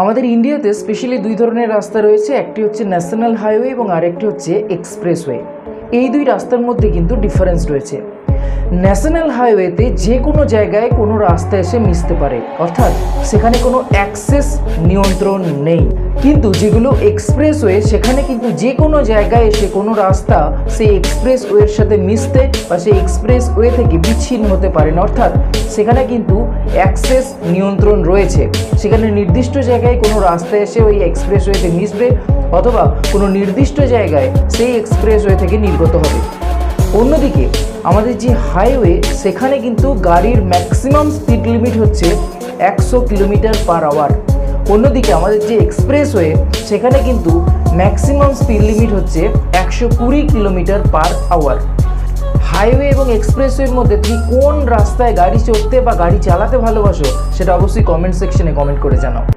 আমাদের ইন্ডিয়াতে স্পেশালি দুই ধরনের রাস্তা রয়েছে, একটি হচ্ছে ন্যাশনাল হাইওয়ে এবং আরেকটি হচ্ছে এক্সপ্রেসওয়ে। এই দুই রাস্তার মধ্যে কিন্তু ডিফারেন্স রয়েছে। ন্যাশনাল হাইওয়েতে যে কোনো জায়গায় কোনো রাস্তা এসে মিশতে পারে, অর্থাৎ সেখানে কোনো অ্যাক্সেস নিয়ন্ত্রণ নেই। কিন্তু যেগুলো এক্সপ্রেসওয়ে, সেখানে কিন্তু যে কোনো জায়গায় এসে কোনো রাস্তা সেই এক্সপ্রেসওয়ের সাথে মিশতে বা সেই এক্সপ্রেসওয়ে থেকে বিচ্ছিন্ন হতে পারে না, অর্থাৎ সেখানে কিন্তু অ্যাক্সেস নিয়ন্ত্রণ রয়েছে। সেখানে নির্দিষ্ট জায়গায় কোনো রাস্তা এসে ওই এক্সপ্রেসওয়েতে মিশবে অথবা কোনো নির্দিষ্ট জায়গায় সেই এক্সপ্রেসওয়ে থেকে নির্গত হবে। অন্যদিকে আমাদের যে হাইওয়ে, সেখানে কিন্তু গাড়ির ম্যাক্সিমাম স্পিড লিমিট হচ্ছে 100 কিলোমিটার/আওয়ার। অন্যদিকে আমাদের যে এক্সপ্রেসওয়ে, সেখানে কিন্তু ম্যাক্সিমাম স্পিড লিমিট হচ্ছে 120 কিলোমিটার/আওয়ার। হাইওয়ে এবং এক্সপ্রেসওয়ের মধ্যে তুমি কোন রাস্তায় গাড়ি চড়তে বা গাড়ি চালাতে ভালোবাসো, সেটা অবশ্যই কমেন্ট সেকশনে কমেন্ট করে জানাও।